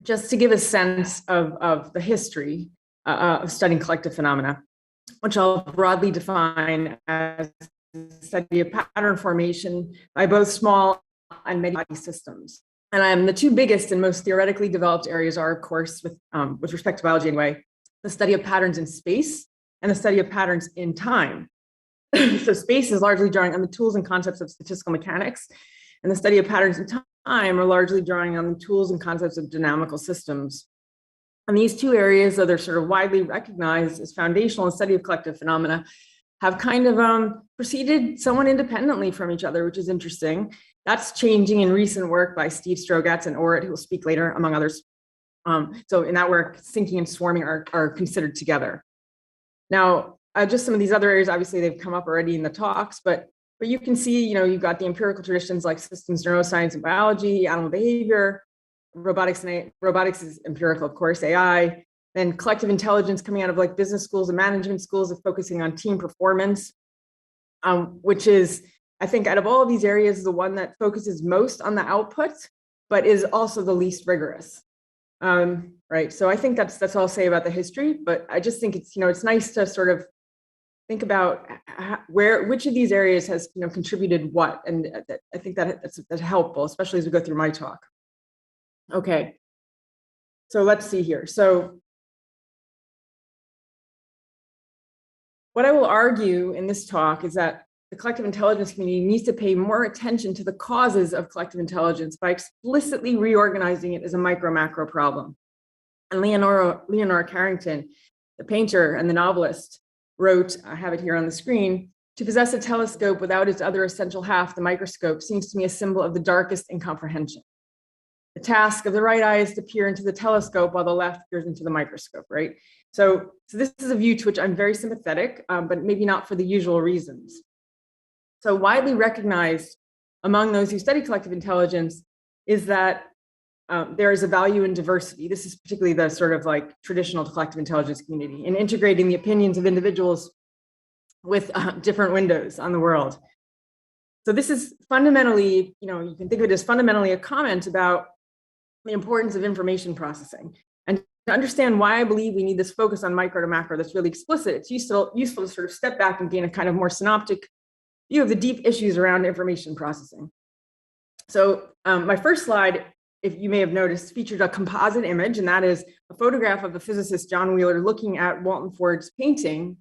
just to give a sense of the history of studying collective phenomena, which I'll broadly define as the study of pattern formation by both small and many systems. And the two biggest and most theoretically developed areas are, of course, with respect to biology anyway, the study of patterns in space and the study of patterns in time. So space is largely drawing on the tools and concepts of statistical mechanics, and the study of patterns in time are largely drawing on the tools and concepts of dynamical systems. And these two areas, though they're sort of widely recognized as foundational in study of collective phenomena, have kind of proceeded somewhat independently from each other, which is interesting. That's changing in recent work by Steve Strogatz and Orrit, who will speak later, among others. So in that work, sinking and swarming are considered together. Now, just some of these other areas, obviously they've come up already in the talks, but you can see, you've got the empirical traditions like systems neuroscience and biology, animal behavior, robotics is empirical, of course, AI, then collective intelligence coming out of like business schools and management schools of focusing on team performance, which is, I think, out of all of these areas, the one that focuses most on the output, but is also the least rigorous. Right. So I think that's all I'll say about the history, but I just think it's, it's nice to sort of think about which of these areas has, contributed what. And I think that's helpful, especially as we go through my talk. Okay. So let's see here. So what I will argue in this talk is that the collective intelligence community needs to pay more attention to the causes of collective intelligence by explicitly reorganizing it as a micro-macro problem. And Leonora Carrington, the painter and the novelist, wrote, I have it here on the screen, "To possess a telescope without its other essential half, the microscope, seems to me a symbol of the darkest incomprehension. The task of the right eye is to peer into the telescope while the left peers into the microscope," right? So this is a view to which I'm very sympathetic, but maybe not for the usual reasons. So widely recognized among those who study collective intelligence is that there is a value in diversity. This is particularly the sort of like traditional collective intelligence community in integrating the opinions of individuals with different windows on the world. So this is fundamentally, you can think of it as fundamentally a comment about the importance of information processing. And to understand why I believe we need this focus on micro to macro that's really explicit, it's useful to sort of step back and gain a kind of more synoptic view of the deep issues around information processing. So my first slide, if you may have noticed, featured a composite image, and that is a photograph of the physicist John Wheeler looking at Walton Ford's painting,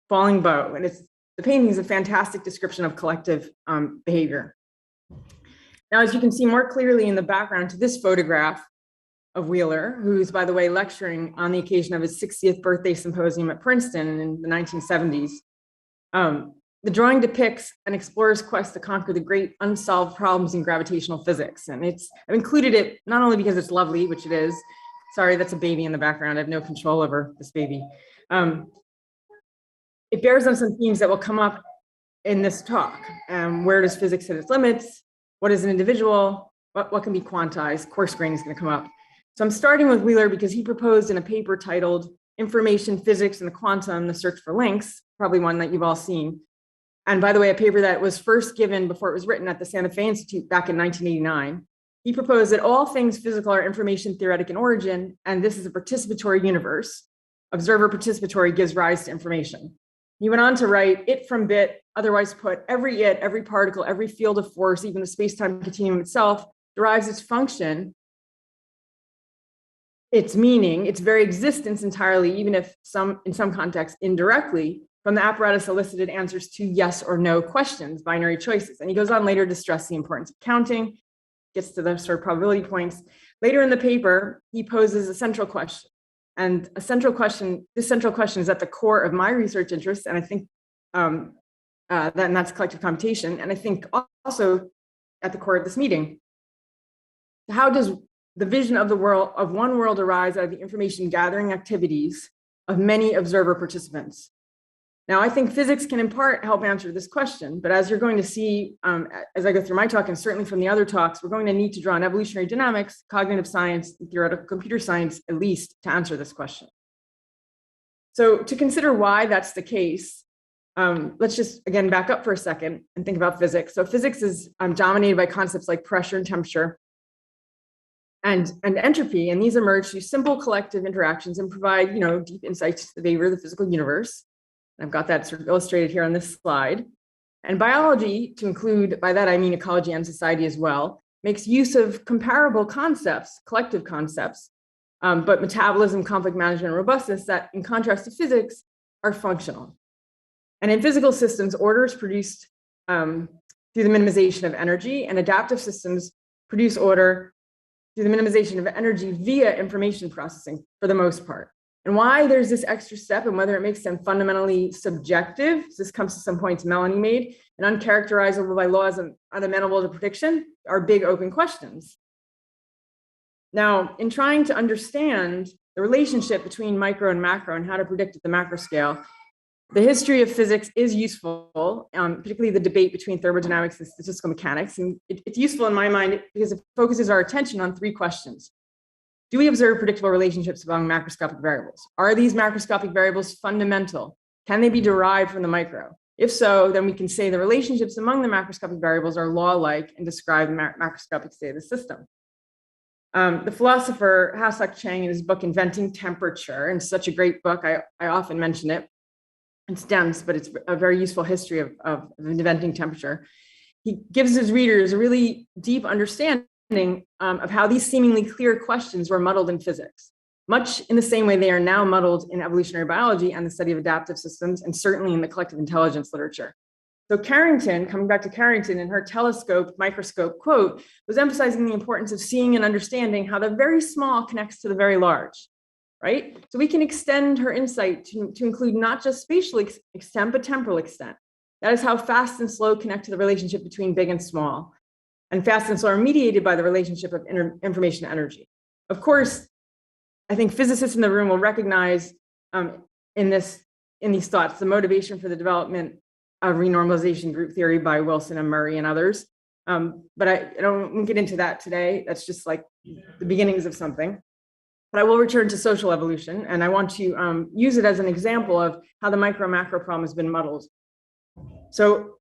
Falling Bow. And the painting is a fantastic description of collective behavior. Now, as you can see more clearly in the background to this photograph of Wheeler, who's, by the way, lecturing on the occasion of his 60th birthday symposium at Princeton in the 1970s, the drawing depicts an explorer's quest to conquer the great unsolved problems in gravitational physics. And I've included it not only because it's lovely, which it is. Sorry, that's a baby in the background. I have no control over this baby. It bears on some themes that will come up in this talk. Where does physics hit its limits? What is an individual? What can be quantized? Coarse grain is going to come up. So I'm starting with Wheeler because he proposed in a paper titled Information, Physics, and the Quantum, the Search for Links, probably one that you've all seen. And by the way, a paper that was first given before it was written at the Santa Fe Institute back in 1989. He proposed that all things physical are information theoretic in origin, and this is a participatory universe. Observer participatory gives rise to information. He went on to write, it from bit, otherwise put, every it, every particle, every field of force, even the space-time continuum itself, derives its function, its meaning, its very existence entirely, even if in some contexts indirectly, from the apparatus elicited answers to yes or no questions, binary choices. And he goes on later to stress the importance of counting, gets to the sort of probability points. Later in the paper, he poses a central question. And this central question is at the core of my research interests, and I think that's collective computation. And I think also at the core of this meeting, how does the vision of one world arise out of the information gathering activities of many observer participants? Now, I think physics can in part help answer this question, but as you're going to see, as I go through my talk, and certainly from the other talks, we're going to need to draw on evolutionary dynamics, cognitive science, and theoretical computer science, at least, to answer this question. So to consider why that's the case, let's just, again, back up for a second and think about physics. So physics is dominated by concepts like pressure and temperature. and entropy, and these emerge through simple collective interactions and provide, deep insights to the behavior of the physical universe. And I've got that sort of illustrated here on this slide. And biology, to include, by that I mean ecology and society as well, makes use of comparable concepts, collective concepts, but metabolism, conflict management, and robustness that, in contrast to physics, are functional. And in physical systems, order is produced through the minimization of energy, and adaptive systems produce order through the minimization of energy via information processing for the most part. And why there's this extra step and whether it makes them fundamentally subjective, so this comes to some points Melanie made, and uncharacterizable by laws and unamenable to prediction, are big open questions. Now, in trying to understand the relationship between micro and macro and how to predict at the macro scale, the history of physics is useful, particularly the debate between thermodynamics and statistical mechanics. And it's useful in my mind because it focuses our attention on three questions. Do we observe predictable relationships among macroscopic variables? Are these macroscopic variables fundamental? Can they be derived from the micro? If so, then we can say the relationships among the macroscopic variables are law-like and describe the macroscopic state of the system. The philosopher Ha-Seok Chang, in his book Inventing Temperature, and such a great book, I often mention it. It's dense, but it's a very useful history of inventing temperature. He gives his readers a really deep understanding of how these seemingly clear questions were muddled in physics, much in the same way they are now muddled in evolutionary biology and the study of adaptive systems, and certainly in the collective intelligence literature. So Carrington, coming back to Carrington, in her telescope microscope quote, was emphasizing the importance of seeing and understanding how the very small connects to the very large. Right? So we can extend her insight to include not just spatial extent, but temporal extent. That is how fast and slow connect to the relationship between big and small. And fast and slow are mediated by the relationship of information energy. Of course, I think physicists in the room will recognize in these thoughts the motivation for the development of renormalization group theory by Wilson and Murray and others. But I don't get into that today. That's just like the beginnings of something. But I will return to social evolution, and I want to use it as an example of how the micro-macro problem has been muddled. So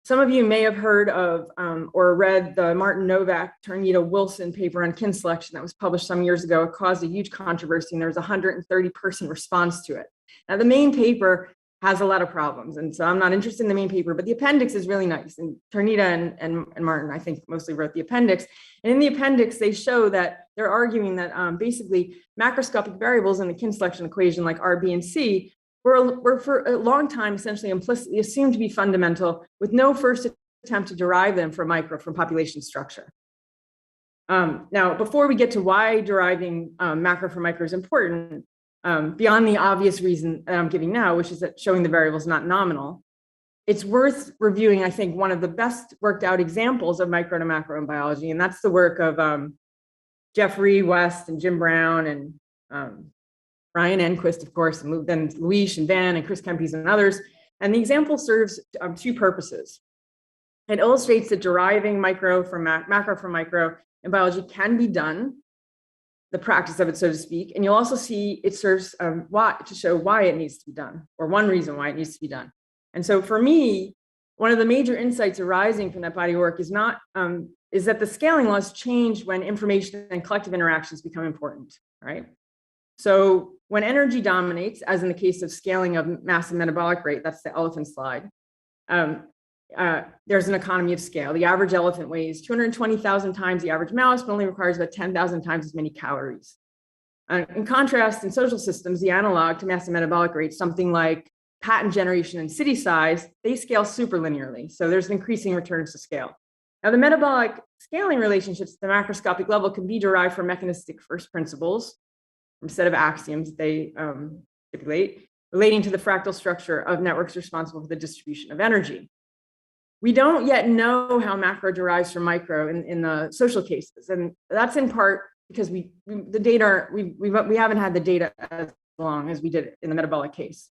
some of you may have heard of or read the Martin Novak, Tornado Wilson paper on kin selection that was published some years ago. It caused a huge controversy, and there was a 130-person response to it. Now, the main paper has a lot of problems, and so I'm not interested in the main paper, but the appendix is really nice. And Tornita and Martin, I think, mostly wrote the appendix. And in the appendix, they show that they're arguing that basically macroscopic variables in the kin selection equation, like R, B, and C, were for a long time essentially implicitly assumed to be fundamental, with no first attempt to derive them from population structure. Now, before we get to why deriving macro from micro is important, beyond the obvious reason that I'm giving now, which is that showing the variable is not nominal, it's worth reviewing, I think, one of the best worked out examples of micro to macro in biology, and that's the work of Jeffrey West and Jim Brown and Ryan Enquist, of course, and then Luis and Van and Chris Kempes and others. And the example serves two purposes. It illustrates that deriving macro from micro in biology can be done, the practice of it, so to speak. And you'll also see it serves to show why it needs to be done, or one reason why it needs to be done. And so for me, one of the major insights arising from that body of work is that the scaling laws change when information and collective interactions become important, right? So when energy dominates, as in the case of scaling of mass and metabolic rate, that's the elephant slide, there's an economy of scale. The average elephant weighs 220,000 times the average mouse, but only requires about 10,000 times as many calories. In contrast, in social systems, the analog to mass and metabolic rate, something like patent generation and city size, they scale superlinearly. So there's an increasing returns to scale. Now, the metabolic scaling relationships at the macroscopic level can be derived from mechanistic first principles, from a set of axioms they stipulate, relating to the fractal structure of networks responsible for the distribution of energy. We don't yet know how macro derives from micro in the social cases, and that's in part because we haven't had the data as long as we did in the metabolic case.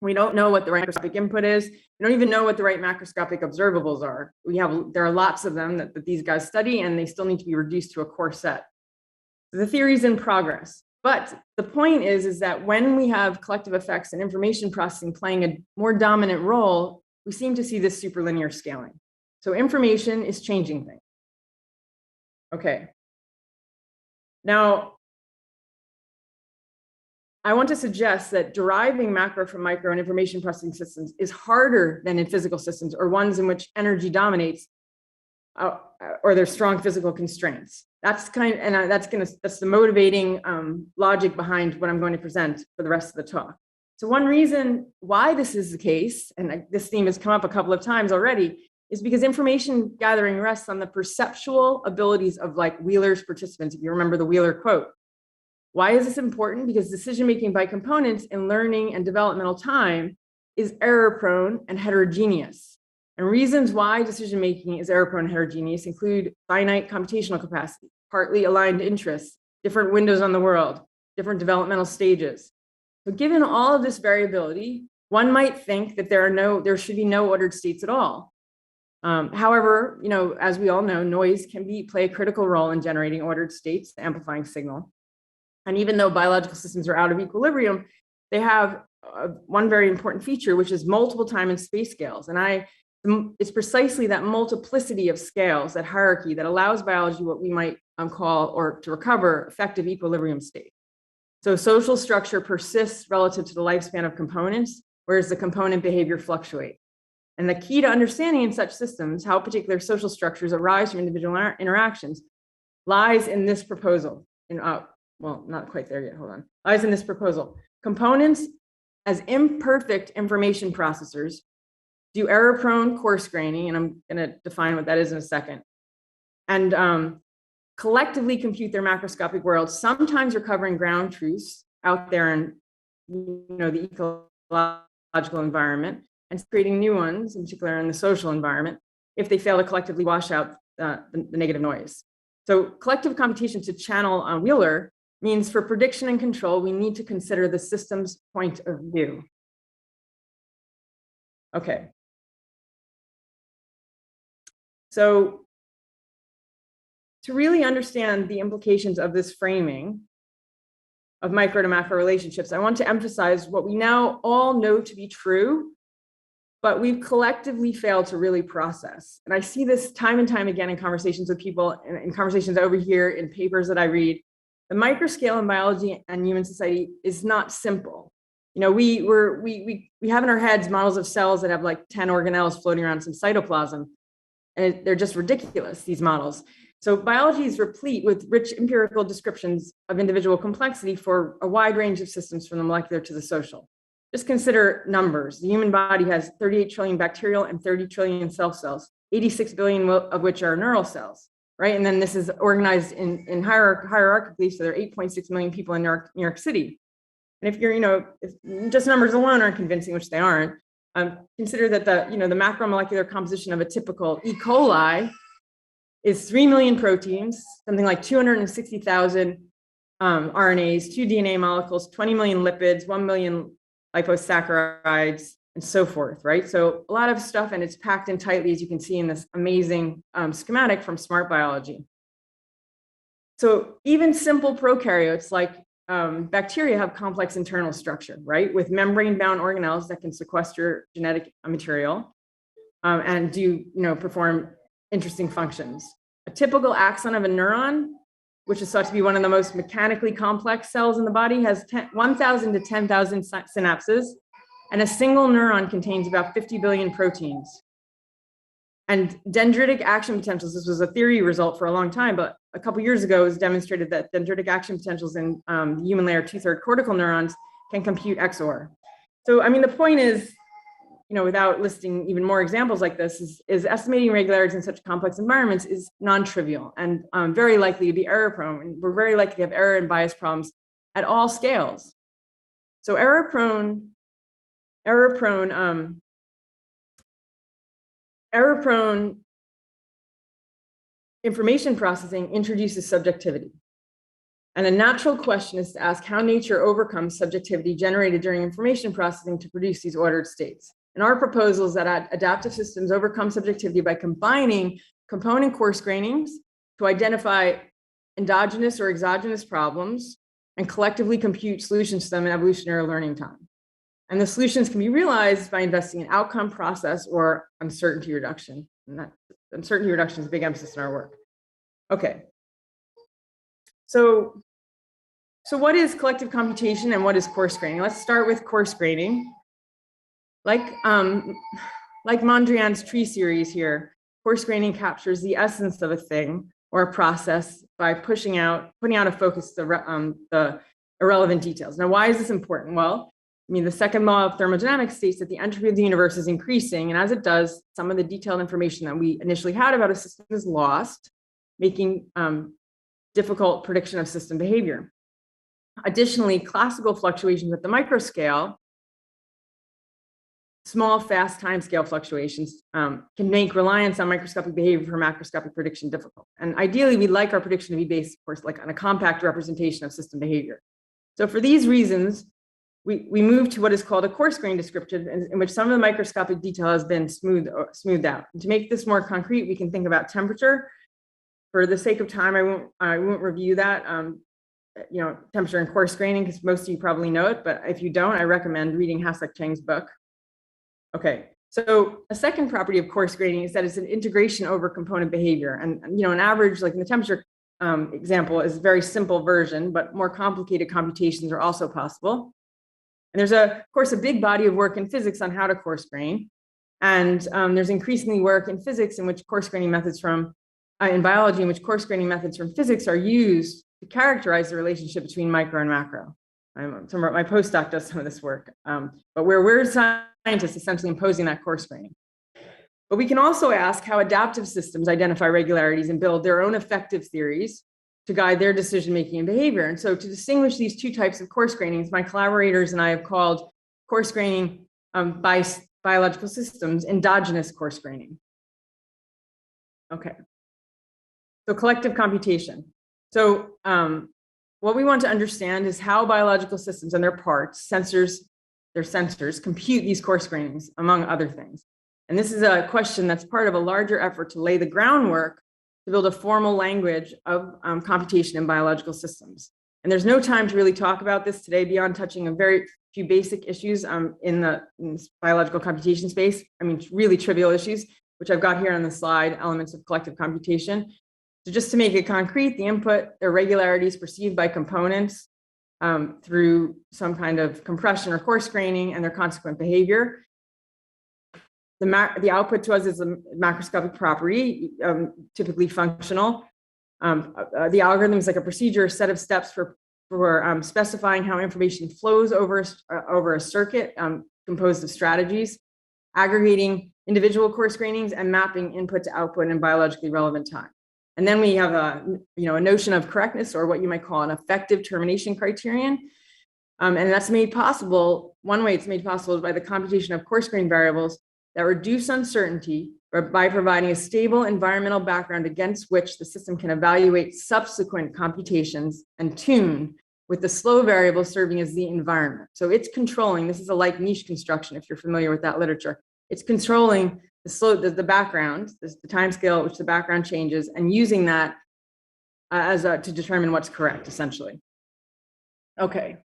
We don't know what the right macroscopic input is. We don't even know what the right macroscopic observables are. There are lots of them that these guys study, and they still need to be reduced to a core set. So the theory is in progress. But the point is that when we have collective effects and information processing playing a more dominant role, we seem to see this superlinear scaling. So information is changing things. Okay. Now, I want to suggest that deriving macro from micro and information processing systems is harder than in physical systems or ones in which energy dominates or there's strong physical constraints. That's that's the motivating logic behind what I'm going to present for the rest of the talk. So one reason why this is the case, and this theme has come up a couple of times already, is because information gathering rests on the perceptual abilities of like Wheeler's participants, if you remember the Wheeler quote. Why is this important? Because decision-making by components in learning and developmental time is error-prone and heterogeneous. And reasons why decision-making is error-prone and heterogeneous include finite computational capacity, partly aligned interests, different windows on the world, different developmental stages. But given all of this variability, one might think that there should be no ordered states at all. However, as we all know, noise can play a critical role in generating ordered states, the amplifying signal. And even though biological systems are out of equilibrium, they have one very important feature, which is multiple time and space scales. And it's precisely that multiplicity of scales, that hierarchy, that allows biology what we might call, or to recover, effective equilibrium state. So social structure persists relative to the lifespan of components, whereas the component behavior fluctuates. And the key to understanding in such systems how particular social structures arise from individual interactions lies in this proposal. Well, not quite there yet, hold on. Lies in this proposal. Components as imperfect information processors do error-prone coarse graining, and I'm gonna define what that is in a second, and collectively compute their macroscopic world, sometimes recovering ground truths out there in the ecological environment, and creating new ones, in particular in the social environment, if they fail to collectively wash out the negative noise. So collective computation, to channel Wheeler, means for prediction and control, we need to consider the system's point of view. Okay. So to really understand the implications of this framing of micro to macro relationships, I want to emphasize what we now all know to be true, but we've collectively failed to really process. And I see this time and time again in conversations with people, in conversations over here, in papers that I read. The microscale in biology and human society is not simple. We have in our heads models of cells that have like 10 organelles floating around some cytoplasm, and they're just ridiculous, these models. So biology is replete with rich empirical descriptions of individual complexity for a wide range of systems, from the molecular to the social. Just consider numbers. The human body has 38 trillion bacterial and 30 trillion cell cells, 86 billion of which are neural cells, right? And then this is organized in hierarchically, so there are 8.6 million people in New York City. And if if just numbers alone aren't convincing, which they aren't, consider that the macromolecular composition of a typical E. coli is 3 million proteins, something like 260,000 RNAs, 2 DNA molecules, 20 million lipids, 1 million liposaccharides, and so forth, right? So a lot of stuff, and it's packed in tightly, as you can see in this amazing schematic from Smart Biology. So even simple prokaryotes like bacteria have complex internal structure, right? With membrane-bound organelles that can sequester genetic material and perform interesting functions. A typical axon of a neuron, which is thought to be one of the most mechanically complex cells in the body, has 1,000 to 10,000 synapses, and a single neuron contains about 50 billion proteins. And dendritic action potentials, this was a theory result for a long time, but a couple years ago it was demonstrated that dendritic action potentials in human layer 2/3 cortical neurons can compute XOR. So, I mean, the point is, without listing even more examples like this, is estimating irregularities in such complex environments is non-trivial and very likely to be error-prone. And we're very likely to have error and bias problems at all scales. So error-prone information processing introduces subjectivity. And a natural question is to ask how nature overcomes subjectivity generated during information processing to produce these ordered states. And our proposal is that adaptive systems overcome subjectivity by combining component coarse grainings to identify endogenous or exogenous problems and collectively compute solutions to them in evolutionary learning time. And the solutions can be realized by investing in outcome, process, or uncertainty reduction. And that uncertainty reduction is a big emphasis in our work. Okay. So what is collective computation and what is coarse graining? Let's start with coarse graining. Like Mondrian's tree series here, coarse graining captures the essence of a thing or a process by putting out of focus the irrelevant details. Now, why is this important? Well, I mean, the second law of thermodynamics states that the entropy of the universe is increasing, and as it does, some of the detailed information that we initially had about a system is lost, making difficult prediction of system behavior. Additionally, classical fluctuations at the microscale, small, fast timescale fluctuations, can make reliance on microscopic behavior for macroscopic prediction difficult. And ideally, we'd like our prediction to be based, of course, like on a compact representation of system behavior. So for these reasons, we move to what is called a coarse grained description, in which some of the microscopic detail has been smoothed out. And to make this more concrete, we can think about temperature. For the sake of time, I won't review that. Temperature and coarse graining, because most of you probably know it, but if you don't, I recommend reading Hasek Chang's book. Okay, so a second property of coarse graining is that it's an integration over component behavior. And an average, like in the temperature example, is a very simple version, but more complicated computations are also possible. And there's, of course, a big body of work in physics on how to coarse grain. And there's increasingly work in physics in which coarse graining methods in biology, in which coarse graining methods from physics are used to characterize the relationship between micro and macro. My postdoc does some of this work, but where we're scientists essentially imposing that coarse graining. But we can also ask how adaptive systems identify regularities and build their own effective theories to guide their decision-making and behavior. And so to distinguish these two types of coarse grainings, my collaborators and I have called coarse graining by biological systems endogenous coarse graining. Okay. So collective computation. So what we want to understand is how biological systems and their parts, their sensors, compute these coarse grainings, among other things. And this is a question that's part of a larger effort to lay the groundwork to build a formal language of computation in biological systems. And there's no time to really talk about this today beyond touching a very few basic issues in the biological computation space. I mean, really trivial issues, which I've got here on the slide, elements of collective computation. So just to make it concrete, the input irregularities perceived by components through some kind of compression or coarse graining and their consequent behavior. The output to us is a macroscopic property, typically functional. The algorithm is like a procedure, a set of steps for specifying how information flows over a circuit composed of strategies, aggregating individual coarse grainings, and mapping input to output in biologically relevant time. And then we have a notion of correctness, or what you might call an effective termination criterion. And that's made possible, one way it's made possible is by the computation of coarse grained variables that reduce uncertainty by providing a stable environmental background against which the system can evaluate subsequent computations and tune, with the slow variable serving as the environment. So it's controlling, this is a like niche construction if you're familiar with that literature. It's controlling the background, the time scale at which the background changes, and using that to determine what's correct, essentially. Okay.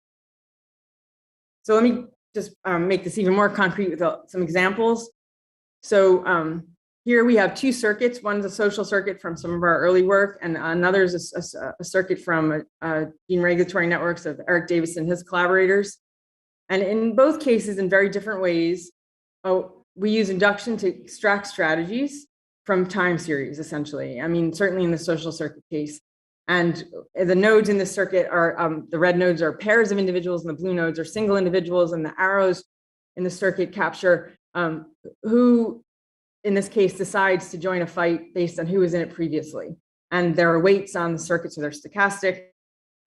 So let me just make this even more concrete with some examples. So here we have two circuits. One's a social circuit from some of our early work, and another is a circuit from gene regulatory networks of Eric Davis and his collaborators. And in both cases, in very different ways, we use induction to extract strategies from time series, essentially. I mean, certainly in the social circuit case. And the nodes in this circuit are, the red nodes are pairs of individuals, and the blue nodes are single individuals, and the arrows in the circuit capture who, in this case, decides to join a fight based on who was in it previously. And there are weights on the circuit, so they're stochastic,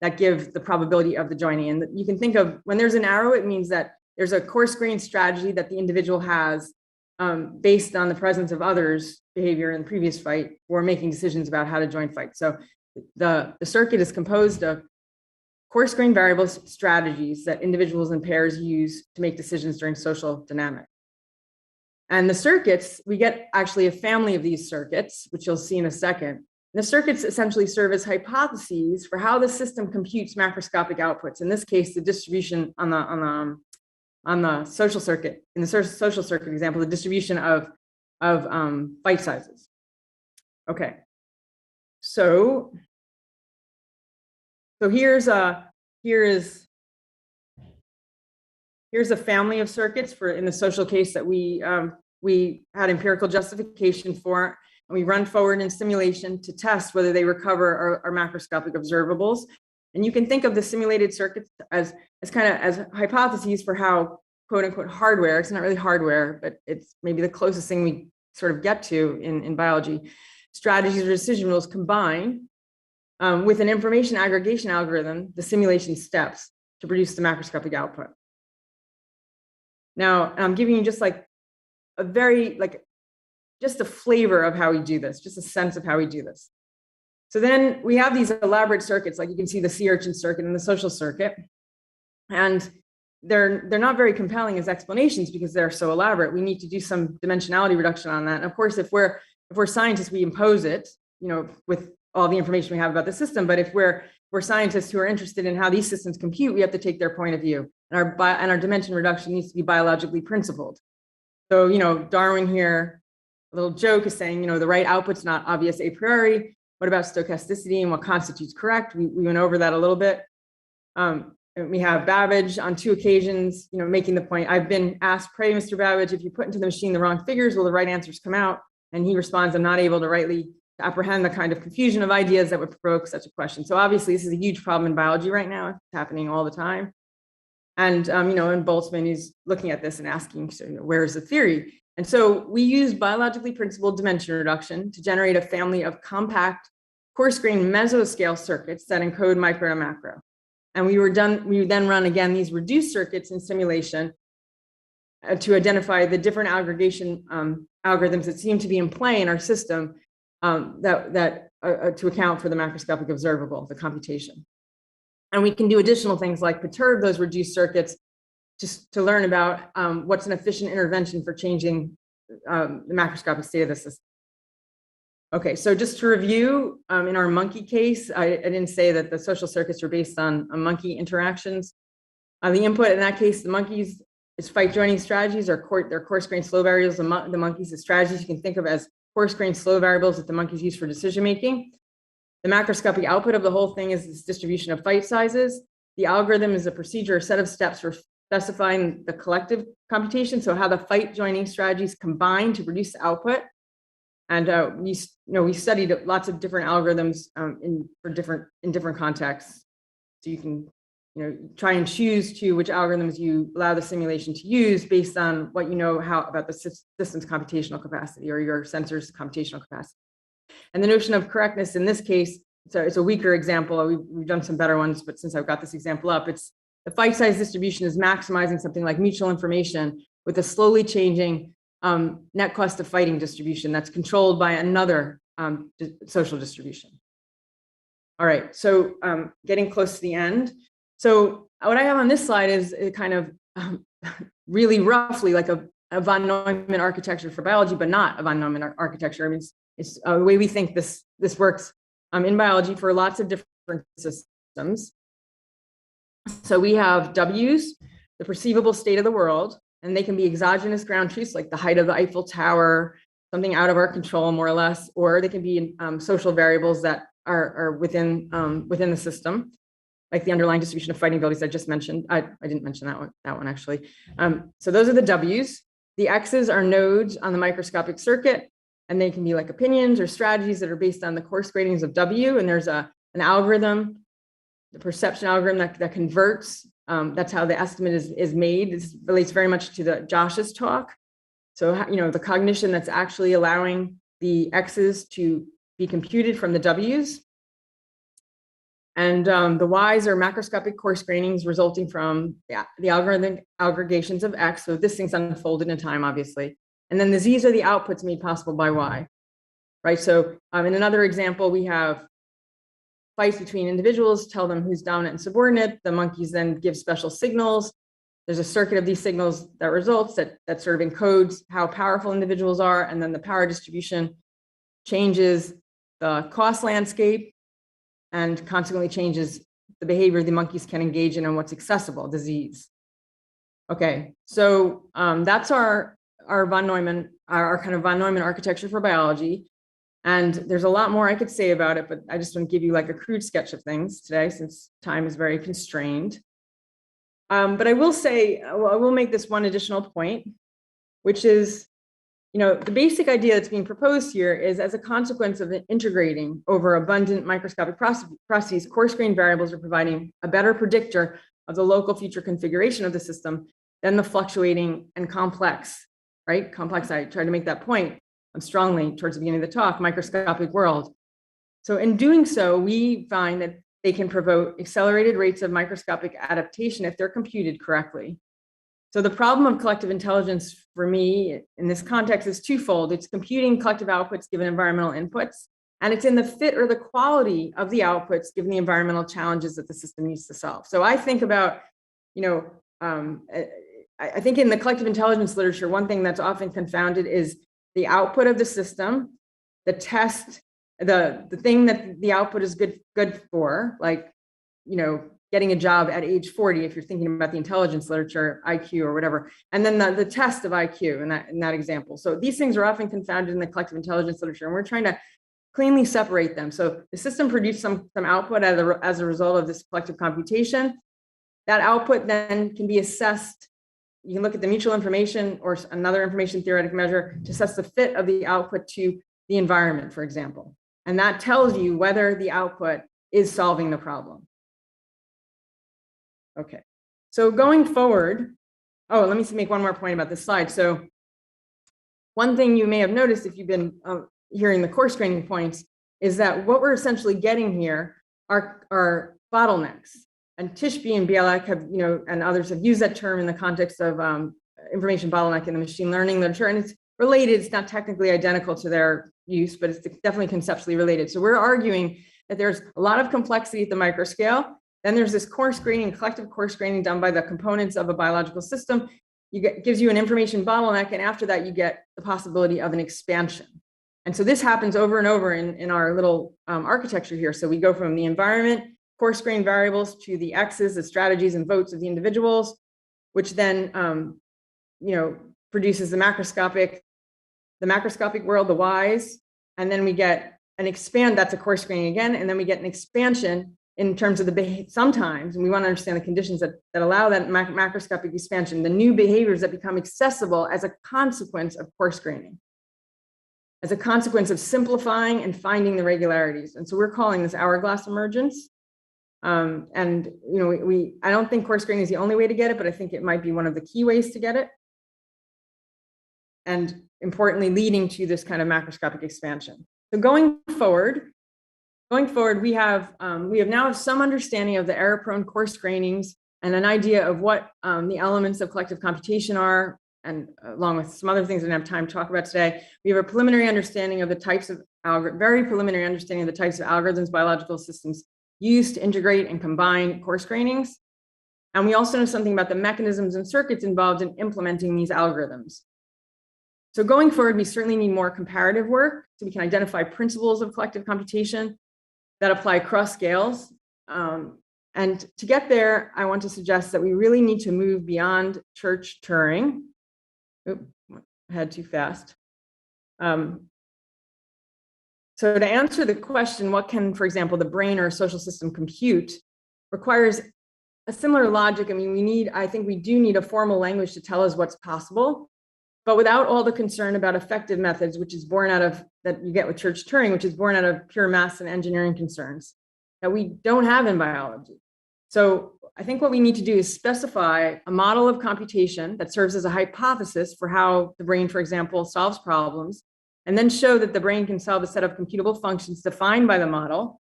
that give the probability of the joining. And you can think of, when there's an arrow, it means that there's a coarse grained strategy that the individual has based on the presence of others' behavior in the previous fight, or making decisions about how to join fights. So the circuit is composed of coarse grained variables, strategies that individuals and pairs use to make decisions during social dynamic. And the circuits, we get actually a family of these circuits, which you'll see in a second. And the circuits essentially serve as hypotheses for how the system computes macroscopic outputs. In this case, the distribution on the social circuit, in the social circuit example, the distribution of byte sizes. Okay, so So here's a family of circuits for in the social case that we had empirical justification for, and we run forward in simulation to test whether they recover our macroscopic observables. And you can think of the simulated circuits as kind of as hypotheses for how quote unquote hardware, it's not really hardware, but it's maybe the closest thing we sort of get to in biology, strategies or decision rules combine with an information aggregation algorithm, the simulation steps to produce the macroscopic output. Now, I'm giving you just like a very, just a flavor of how we do this, just a sense of how we do this. So then we have these elaborate circuits, like you can see the sea urchin circuit and the social circuit. And they're not very compelling as explanations because they're so elaborate. We need to do some dimensionality reduction on that. And of course, if we're scientists, we impose it, with all the information we have about the system. But if we're scientists who are interested in how these systems compute, we have to take their point of view. And our dimension reduction needs to be biologically principled. So, Darwin here, a little joke is saying, the right output's not obvious a priori. What about stochasticity and what constitutes correct? We went over that a little bit. We have Babbage on 2 occasions, making the point, I've been asked, pray, Mr. Babbage, if you put into the machine the wrong figures, will the right answers come out? And he responds, I'm not able to rightly apprehend the kind of confusion of ideas that would provoke such a question. So obviously this is a huge problem in biology right now. It's happening all the time. And, and Boltzmann is looking at this and asking, so, where is the theory? And so we use biologically principled dimension reduction to generate a family of compact, coarse-grained mesoscale circuits that encode micro and macro. And we then run again these reduced circuits in simulation to identify the different aggregation algorithms that seem to be in play in our system to account for the macroscopic observable, the computation. And we can do additional things like perturb those reduced circuits just to learn about what's an efficient intervention for changing the macroscopic state of the system. Okay, so just to review, in our monkey case, I didn't say that the social circuits are based on monkey interactions. The input in that case, the monkeys is fight joining strategies or their coarse-grained slow variables. The monkeys is strategies you can think of as coarse-grained slow variables that the monkeys use for decision making. The macroscopic output of the whole thing is this distribution of fight sizes. The algorithm is a procedure or set of steps for specifying the collective computation, so how the fight joining strategies combine to produce the output. And we studied lots of different algorithms in different contexts. So you can try and choose which algorithms you allow the simulation to use based on what you know about the system's computational capacity or your sensor's computational capacity. And the notion of correctness in this case, so it's a weaker example. We've done some better ones, but since I've got this example up, it's the fight size distribution is maximizing something like mutual information with a slowly changing net cost of fighting distribution that's controlled by another social distribution. All right, so getting close to the end. So what I have on this slide is a kind of really roughly like a von Neumann architecture for biology, but not a von Neumann architecture. I mean, it's the way we think this works in biology for lots of different systems. So we have W's, the perceivable state of the world, and they can be exogenous ground truths like the height of the Eiffel Tower, something out of our control more or less, or they can be social variables that are within the system, like the underlying distribution of fighting abilities I just mentioned. I didn't mention that one actually. So those are the W's. The X's are nodes on the microscopic circuit, and they can be like opinions or strategies that are based on the coarse gratings of W. And there's an algorithm, the perception algorithm that converts. That's how the estimate is made. This relates very much to Josh's talk. So, the cognition that's actually allowing the X's to be computed from the W's. And the Y's are macroscopic coarse grainings resulting from the algorithmic aggregations of X. So this thing's unfolded in time, obviously. And then the Z's are the outputs made possible by Y, right? So in another example, we have fights between individuals, tell them who's dominant and subordinate. The monkeys then give special signals. There's a circuit of these signals that results that sort of encodes how powerful individuals are. And then the power distribution changes the cost landscape and consequently changes the behavior the monkeys can engage in and what's accessible, disease. Okay, so that's our von Neumann, our kind of von Neumann architecture for biology. And there's a lot more I could say about it, but I just want to give you like a crude sketch of things today since time is very constrained. But I will say, I will make this one additional point, which is, the basic idea that's being proposed here is as a consequence of integrating over abundant microscopic processes, coarse-grained variables are providing a better predictor of the local future configuration of the system than the fluctuating and complex, right? Complex, I tried to make that point strongly towards the beginning of the talk, microscopic world. So in doing so, we find that they can provoke accelerated rates of microscopic adaptation if they're computed correctly. So the problem of collective intelligence for me in this context is twofold. It's computing collective outputs given environmental inputs, and it's in the fit or the quality of the outputs given the environmental challenges that the system needs to solve. So I think about, I think in the collective intelligence literature, one thing that's often confounded is the output of the system, the test, the thing that the output is good for, like, getting a job at age 40, if you're thinking about the intelligence literature, IQ or whatever, and then the test of IQ in that example. So these things are often confounded in the collective intelligence literature, and we're trying to cleanly separate them. So the system produced some output as a result of this collective computation. That output then can be assessed. You can look at the mutual information or another information theoretic measure to assess the fit of the output to the environment, for example. And that tells you whether the output is solving the problem. Okay, so going forward, let me make one more point about this slide. So one thing you may have noticed if you've been hearing the coarse graining points is that what we're essentially getting here are bottlenecks. And Tishby and Bielak have, and others have used that term in the context of information bottleneck in the machine learning literature, and it's related. It's not technically identical to their use, but it's definitely conceptually related. So we're arguing that there's a lot of complexity at the microscale. Then there's this coarse graining, collective coarse graining done by the components of a biological system. Gives you an information bottleneck, and after that, you get the possibility of an expansion. And so this happens over and over in our little architecture here. So we go from the environment, coarse grained variables, to the X's, the strategies and votes of the individuals, which then produces the macroscopic world, the Y's, and then we get an expand. That's a coarse graining again, and then we get an expansion in terms of the sometimes, and we want to understand the conditions that allow that macroscopic expansion, the new behaviors that become accessible as a consequence of coarse graining, as a consequence of simplifying and finding the regularities. And so we're calling this hourglass emergence. I don't think coarse graining is the only way to get it, but I think it might be one of the key ways to get it. And importantly, leading to this kind of macroscopic expansion. So going forward, we have now some understanding of the error-prone coarse grainings and an idea of what the elements of collective computation are, and along with some other things I don't have time to talk about today. We have a preliminary understanding of the types of very preliminary understanding of the types of algorithms biological systems use to integrate and combine coarse grainings. And we also know something about the mechanisms and circuits involved in implementing these algorithms. So going forward, we certainly need more comparative work so we can identify principles of collective computation that apply across scales. And to get there, I want to suggest that we really need to move beyond Church-Turing. Oop, I had too fast. So to answer the question, what can, for example, the brain or a social system compute, requires a similar logic. I mean, I think we do need a formal language to tell us what's possible, but without all the concern about effective methods, which is born out of, that you get with Church-Turing, which is born out of pure math and engineering concerns that we don't have in biology. So I think what we need to do is specify a model of computation that serves as a hypothesis for how the brain, for example, solves problems, and then show that the brain can solve a set of computable functions defined by the model.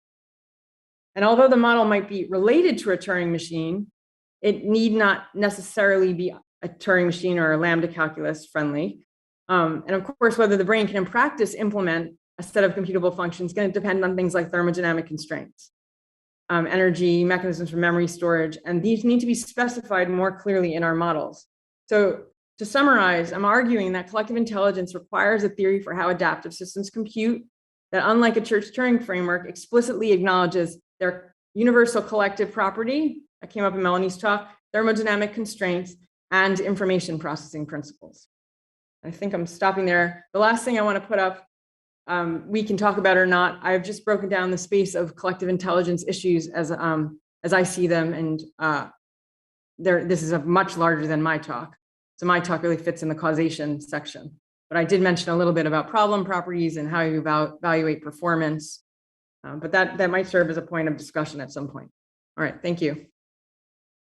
And although the model might be related to a Turing machine, it need not necessarily be a Turing machine or a lambda calculus friendly. And of course, whether the brain can in practice implement a set of computable functions is going to depend on things like thermodynamic constraints, energy, mechanisms for memory storage, and these need to be specified more clearly in our models. So to summarize, I'm arguing that collective intelligence requires a theory for how adaptive systems compute that, unlike a Church-Turing framework, explicitly acknowledges their universal collective property, that came up in Melanie's talk, thermodynamic constraints, and information processing principles. I think I'm stopping there. The last thing I want to put up we can talk about or not. I've just broken down the space of collective intelligence issues as I see them, and this is a much larger than my talk. So my talk really fits in the causation section. But I did mention a little bit about problem properties and how you evaluate performance. But that might serve as a point of discussion at some point. All right, thank you.